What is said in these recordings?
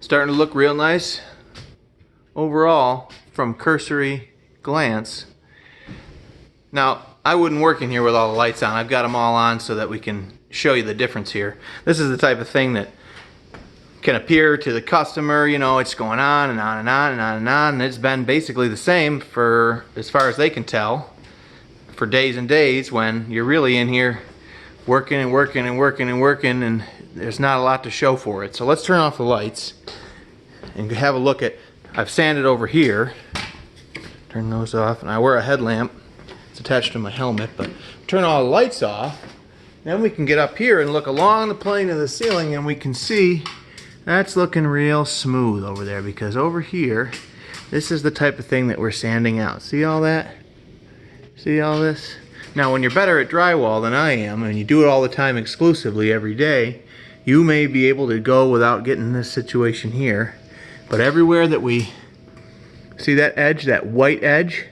Starting to look real nice overall from cursory glance. Now, I wouldn't work in here with all the lights on. I've got them all on so that we can show you the difference here. This is the type of thing that can appear to the customer, you know, it's going on and on and on and on and on, and it's been basically the same for, as far as they can tell, for days and days, when you're really in here working and working and working and working, and there's not a lot to show for it. So let's turn off the lights and have a look at, I've sanded over here, turn those off, and I wear a headlamp, it's attached to my helmet, but turn all the lights off, then we can get up here and look along the plane of the ceiling, and we can see that's looking real smooth over there, because over here, this is the type of thing that we're sanding out. See all that? See all this? Now, when you're better at drywall than I am, and you do it all the time exclusively every day, you may be able to go without getting this situation here. But everywhere that we see that edge, that white edge,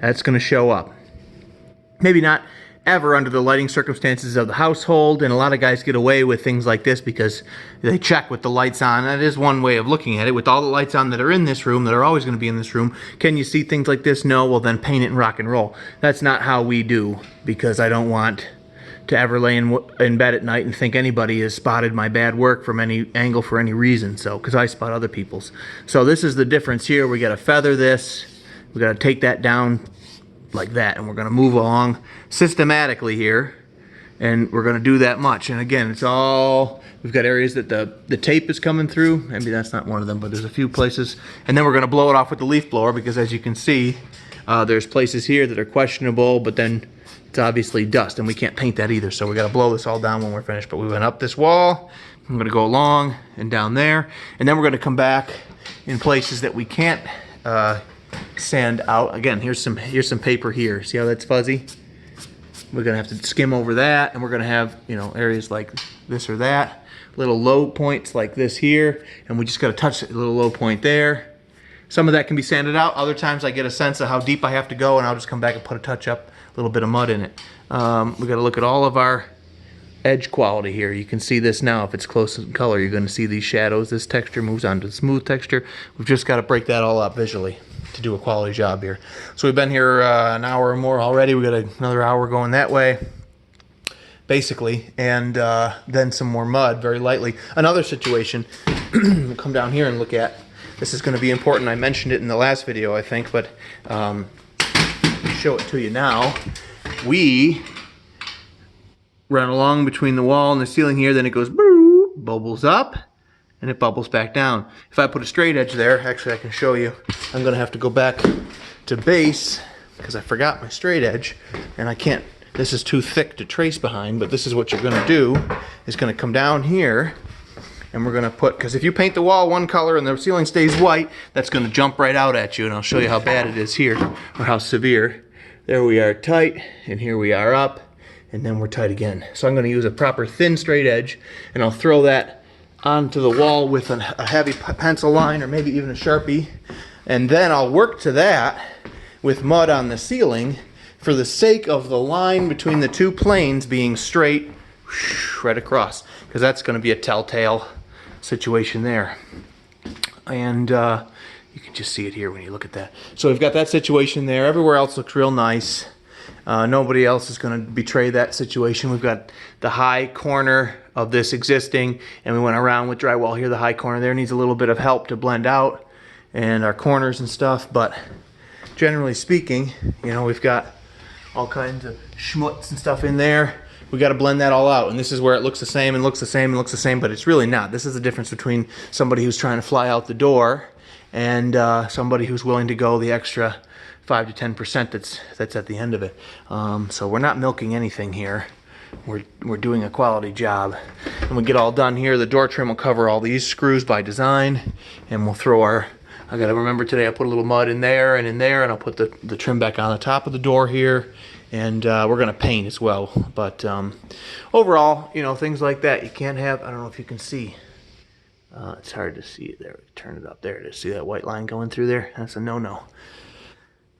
that's going to show up. Maybe not ever under the lighting circumstances of the household, and a lot of guys get away with things like this because they check with the lights on. That is one way of looking at it. With all the lights on that are in this room, that are always going to be in this room, can you see things like this? No. Well, then paint it and rock and roll. That's not how we do, because I don't want to ever lay in bed at night and think anybody has spotted my bad work from any angle for any reason. So, because I spot other people's. So this is the difference here. We got to feather this. We got to take that down like that, and we're going to move along systematically here, and we're going to do that much. And again, it's all, we've got areas that the tape is coming through. Maybe that's not one of them, but there's a few places. And then we're going to blow it off with the leaf blower, because as you can see, there's places here that are questionable, but then it's obviously dust, and we can't paint that either. So we got to blow this all down when we're finished. But we went up this wall, I'm going to go along and down there, and then we're going to come back in places that we can't sand out. Again, here's some paper here. See how that's fuzzy? We're gonna have to skim over that, and we're gonna have, you know, areas like this or that, little low points like this here, and we just gotta touch a little low point there. Some of that can be sanded out. Other times I get a sense of how deep I have to go, and I'll just come back and put a touch up, a little bit of mud in it. We gotta look at all of our edge quality here. You can see this now. If it's close in color, you're gonna see these shadows. This texture moves on to the smooth texture. We've just gotta break that all up visually to do a quality job here. So we've been here an hour or more already. We got another hour going that way, basically, and then some more mud, very lightly. Another situation, we'll come down here and look at. This is going to be important. I mentioned it in the last video, I think, but show it to you now. We run along between the wall and the ceiling here, then it goes boo, bubbles up, and it bubbles back down. If I put a straight edge there, actually I can show you, I'm gonna have to go back to base because I forgot my straight edge, and I can't, this is too thick to trace behind, but this is what you're gonna do, is gonna come down here, and we're gonna put, because if you paint the wall one color and the ceiling stays white, that's gonna jump right out at you, and I'll show you how bad it is here, or how severe. There we are tight, and here we are up, and then we're tight again. So I'm gonna use a proper thin straight edge, and I'll throw that onto the wall with a heavy pencil line, or maybe even a Sharpie, and then I'll work to that with mud on the ceiling for the sake of the line between the two planes being straight right across, because that's going to be a telltale situation there. And you can just see it here when you look at that. So we've got that situation there. Everywhere else looks real nice. Nobody else is going to betray that situation. We've got the high corner of this existing, and we went around with drywall here. The high corner there needs a little bit of help to blend out, and our corners and stuff, but generally speaking, you know, we've got all kinds of schmutz and stuff in there. We got to blend that all out, and this is where it looks the same and looks the same and looks the same, but it's really not. This is the difference between somebody who's trying to fly out the door and somebody who's willing to go the extra 5 to 10% that's at the end of it. So we're not milking anything here. We're doing a quality job. When we get all done here, the door trim will cover all these screws by design, and we'll throw our, I gotta remember today, I put a little mud in there, and I'll put the trim back on the top of the door here, and we're gonna paint as well. But overall, you know, things like that, you can't have, I don't know if you can see, it's hard to see it there. Turn it up, there it is. See that white line going through there? That's a no-no.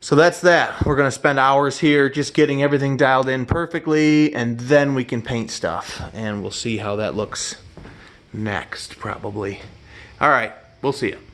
So that's that. We're going to spend hours here just getting everything dialed in perfectly, and then we can paint stuff, and we'll see how that looks next, probably. All right, We'll see you.